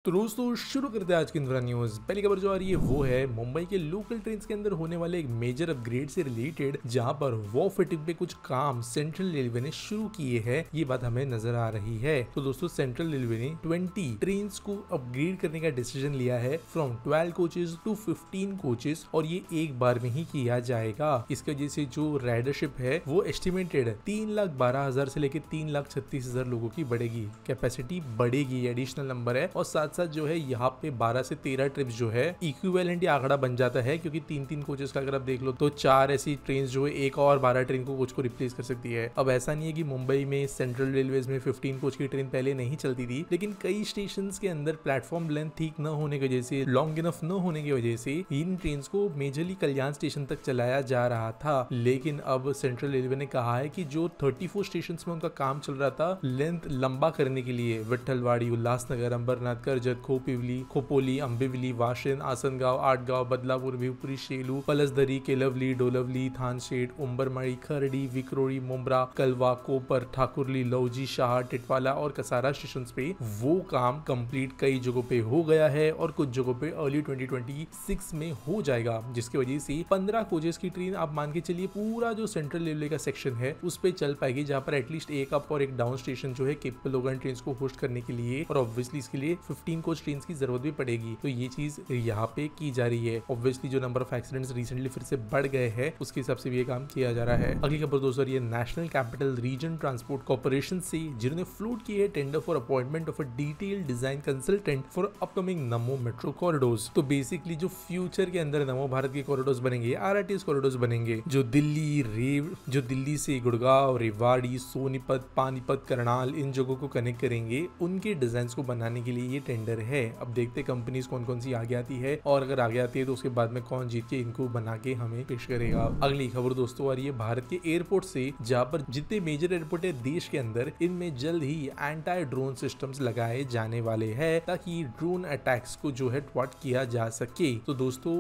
तो दोस्तों शुरू करते हैं आज की इंफ्रा न्यूज। पहली खबर जो आ रही है वो है मुंबई के लोकल ट्रेन के अंदर होने वाले एक मेजर अपग्रेड से रिलेटेड, जहां पर वो फिटिंग पे कुछ काम सेंट्रल रेलवे ने शुरू किए हैं। ये बात हमें नजर आ रही है। तो दोस्तों सेंट्रल रेलवे ने 20 ट्रेन को अपग्रेड करने का डिसीजन लिया है फ्रॉम 12 कोचेज टू 15 कोचेज, और ये एक बार में ही किया जाएगा। इसकी वजह से जो राइडरशिप है वो एस्टिमेटेड 3,12,000 से लेकर 3,36,000 लोगों की बढ़ेगी। कैपेसिटी बढ़ेगी, एडिशनल नंबर है। और साथ साथ जो है यहाँ पे 12 से 13 ट्रिप्स जो है इक्विवेलेंट आंकड़ा बन जाता है, क्योंकि 3-3 कोचेस का अगर आप देख लो तो 4 ऐसी ट्रेन जो है एक और 12 ट्रेन को कोच को रिप्लेस कर सकती है। अब ऐसा नहीं है कि मुंबई में सेंट्रल रेलवेज में 15 कोच की ट्रेन पहले नहीं चलती थी, लेकिन कई स्टेशन के अंदर प्लेटफॉर्म लेंथ ठीक न होने की वजह से, लॉन्ग इनफ न होने की वजह से इन ट्रेन को मेजरली कल्याण स्टेशन तक चलाया जा रहा था। लेकिन अब सेंट्रल रेलवे ने कहा है कि जो 34 स्टेशन में उनका काम चल रहा था लेंथ लंबा करने के लिए, विट्ठलवाड़ी, उल्लासनगर, अंबरनाथ, कर्जत, खोपिवली, खोपोली, अंबिवली, वाशिन, आसनगांव, आटगांव, बदलापुर, भिवपुरी, शेलू, पलसदरी, केलवली, डोलवली, थानशेट, उम्बरमाड़ी, खरड़ी, विक्रोड़ी, मुंब्रा, कलवा, कोपर, ठाकुरली, लौजी, शाह, टिटवाला और कसारा स्टेशन पे वो काम कंप्लीट कई जगहों पे हो गया है और कुछ जगहों पे अर्ली 2026 में हो जाएगा, जिसकी वजह से 15 कोचेस की ट्रेन आप मान के चलिए पूरा जो सेंट्रल रेलवे का सेक्शन है उस पे चल पाएगी, जहाँ पर एटलीस्ट एक अप और एक डाउन स्टेशन जो है केपेबल होगा ट्रेन को होस्ट करने के लिए। और ऑब्वियसली इसके लिए 15 कोच ट्रेन की जरूरत भी पड़ेगी। तो ये चीज यहाँ पे की जा रही है। ऑब्वियसली जो नंबर ऑफ एक्सीडेंट्स रिसेंटली फिर से बढ़ गए हैं उसके हिसाब से भी ये काम किया जा रहा है। अगली खबर दोस्तों ये national capital region transport corporation से, जिन्होंने फ्लोट की है tender for appointment of a detail design consultant for upcoming NaMo metro corridors. तो बेसिकली जो फ्यूचर के अंदर नमो भारत के कॉरिडोर्स बनेंगे, आरआरटीएस कॉरिडोर्स बनेंगे, जो दिल्ली से गुड़गांव, रेवाड़ी, सोनीपत, पानीपत, करनाल इन जगहों को कनेक्ट करेंगे, उनके डिजाइन को बनाने के लिए ये टेंडर है। अब देखते कंपनीज कौन कौन सी आगे आती है, और अगर आगे आती है तो उसके बाद में कौन जीत के इनको बना के हमें पेश करेगा। अगली खबर दोस्तों आ रही है भारत के एयरपोर्ट से, जहां पर जितने मेजर एयरपोर्ट है देश के अंदर, इनमें जल्द ही एंटी ड्रोन सिस्टम्स लगाए जाने वाले हैं, ताकि ड्रोन अटैक्स को जो है थ्वाट किया जा सके। तो दोस्तों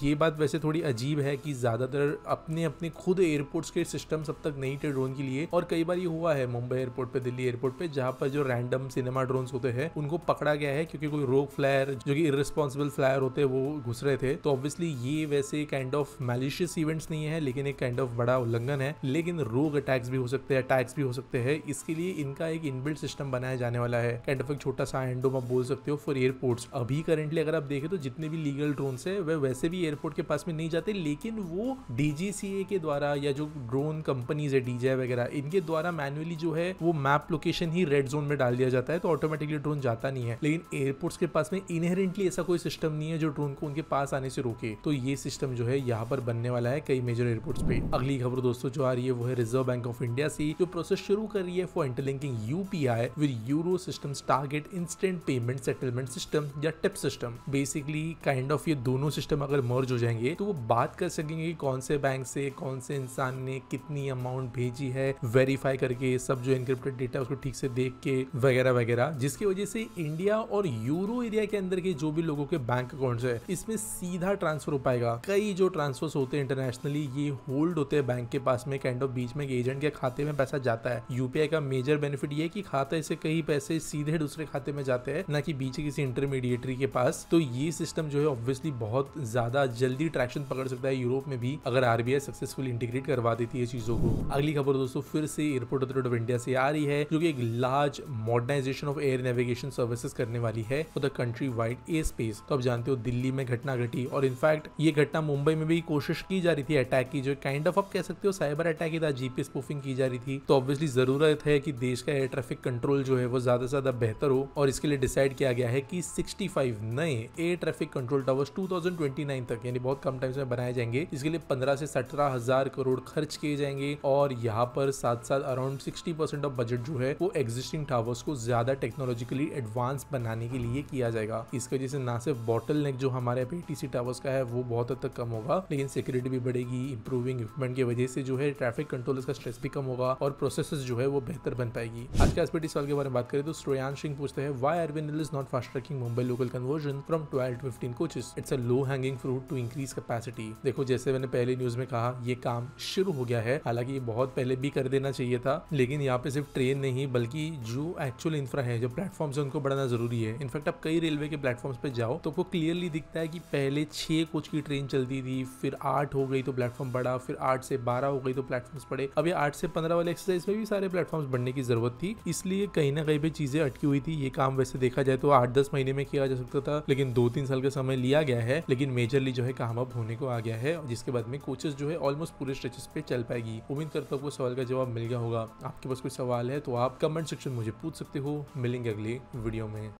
ये बात वैसे थोड़ी अजीब है कि ज्यादातर अपने अपने खुद एयरपोर्ट्स के सिस्टम्स अब तक नहीं थे ड्रोन के लिए, और कई बार ये हुआ है मुंबई एयरपोर्ट पे, दिल्ली एयरपोर्ट पे, जहां पर जो रैंडम सिनेमा ड्रोन्स होते हैं उनको पकड़ा गया है, क्योंकि कोई रोग फ्लायर जो कि इररिस्पांसिबल फ्लायर होते हैं वो घुस रहे थे। तो ऑब्वियसली ये वैसे काइंड ऑफ मैलिशियस इवेंट्स नहीं है, लेकिन एक काइंड ऑफ बड़ा उल्लंघन है। लेकिन रोग अटैक्स भी हो सकते हैं, अटैक्स भी हो सकते हैं, इसके लिए इनका एक इनबिल्ट सिस्टम बनाया जाने वाला है। काइंड ऑफ एक छोटा सा एंडोम आप बोल सकते हो फॉर एयरपोर्ट्स। अभी करंटली अगर आप देखें तो जितने भी लीगल ड्रोन्स है वह वैसे भी एयरपोर्ट के पास में नहीं जाते, लेकिन वो डीजीसीए के द्वारा या जो ड्रोन कंपनीज है डीजे वगैरह, इनके द्वारा मैन्युअली जो है वो मैप लोकेशन ही रेड जोन में डाल दिया जाता है, तो ऑटोमेटिकली ड्रोन जाता नहीं है। लेकिन एयरपोर्ट्स के पास में इनहेरेंटली ऐसा कोई सिस्टम नहीं है जो ड्रोन को उनके पास आने से रोके। तो ये सिस्टम जो है यहाँ पर बनने वाला है कई मेजर एयरपोर्ट्स पे। अगली खबर दोस्तों जो आ रही है वो है रिजर्व बैंक ऑफ इंडिया से, जो प्रोसेस शुरू कर रही है for interlinking UPI with euro systems target instant payment settlement system या TIPS system. Basically kind of ये दोनों सिस्टम अगर मर्ज हो जाएंगे तो वो बात कर सकेंगे कि कौन से बैंक से कौन से इंसान ने कितनी अमाउंट भेजी है, वेरीफाई करके सब जो एनक्रिप्टेड डेटा उसको ठीक से देख के वगैरह वगैरह, जिसकी वजह से इंडिया और यूरो एरिया के अंदर के जो भी लोगों के बैंक अकाउंट्स है इसमें सीधा ट्रांसफर हो पाएगा। कई जो ट्रांसफर्स होते हैं इंटरनेशनली ये होल्ड होते हैं बैंक के पास में, काइंड ऑफ बीच में एजेंट के खाते में पैसा जाता है। यूपीआई का मेजर बेनिफिट ये है कि खाते से कई पैसे सीधे दूसरे खाते में जाते हैं, ना कि बीच किसी इंटरमीडिएटरी के पास। तो ये सिस्टम जो है ऑब्वियसली बहुत ज्यादा जल्दी ट्रैक्शन पकड़ सकता है यूरोप में भी, अगर आरबीआई सक्सेसफुली इंटीग्रेट करवा देती है चीजों को। अगली खबर दोस्तों फिर से एयरपोर्ट अथॉरिटी ऑफ इंडिया से आ रही है, जो कि एक large modernisation of air navigation services करने वाली है for the country wide airspace. तो आप जानते हो दिल्ली में घटना घटी, और इनफैक्ट ये घटना मुंबई में भी कोशिश की जा रही थी अटैक की, जो काइंड ऑफ आप कह सकते हो साइबर अटैक ही था, जीपीएस स्पूफिंग की जा रही थी। तो ऑब्वियसली जरूरत है कि देश का एयर ट्रैफिक कंट्रोल जो है वो ज्यादा से ज्यादा बेहतर हो, और इसके लिए डिसाइड किया गया है कि 65 नए एयर ट्रैफिक कंट्रोल टावर्स 2029 तक, यानी बहुत कम टाइम में बनाए जाएंगे। इसके लिए 15 से 17,000 करोड़ खर्च किए जाएंगे, और यहाँ पर साथ साथ अराउंड 60% ऑफ बजट जो है वो एग्जिस्टिंग टावर्स को ज्यादा टेक्नोलॉजिकली एडवांस बनाने के लिए किया जाएगा। इसकी वजह से ना सिर्फ बॉटल नेक जो हमारे पीटीसी टावर्स का है वो बहुत हद तक कम होगा, लेकिन सिक्योरिटी भी बढ़ेगी। इंप्रूविंग इक्विपमेंट की वजह से जो है ट्रैफिक कंट्रोलर्स का स्ट्रेस भी कम होगा, और प्रोसेसेस जो है वो बेहतर बन पाएगी। आज के एसपीटी सवाल के बारे में बात करें तो श्रेयांश सिंह पूछते हैं, why RVNL is not fast tracking Mumbai local conversion from 12 to 15 coaches, it's a low hanging fruit to increase capacity. देखो जैसे मैंने पहले न्यूज में कहा ये काम शुरू हो गया है, हालांकि ये बहुत पहले भी कर देना चाहिए था, लेकिन यहाँ पे सिर्फ ट्रेन नहीं बल्कि जो एक्चुअल इंफ्रा है, जो प्लेटफॉर्म है उनको बढ़ाना जरूरी है। इनफैक्ट आप कई रेलवे के प्लेटफॉर्म्स पे जाओ तो आपको क्लियरली दिखता है कि पहले 6 कोच की ट्रेन चलती थी, फिर 8 हो गई तो प्लेटफॉर्म बढ़ा, फिर 8 से 12 हो गई तो प्लेटफॉर्म्स बढ़े। अब ये 8 से 15 वाले एक्सरसाइज में भी सारे प्लेटफॉर्म्स बढ़ने की जरूरत थी, इसलिए कहीं ना कहीं पे चीजें अटकी हुई थी। ये काम वैसे देखा जाए तो 8-10 महीने में किया जा सकता था, लेकिन 2-3 साल का समय लिया गया है। लेकिन मेजरली जो है काम अब होने को आ गया है, जिसके बाद में कोचेस जो है ऑलमोस्ट पूरे स्ट्रेचेस पे चल पाएगी। उम्मीद करता हूँ आपको सवाल का जवाब मिल गया होगा। आपके पास कोई सवाल है तो आप कमेंट सेक्शन में मुझे पूछ सकते हो। मिलेंगे अगले वीडियो में।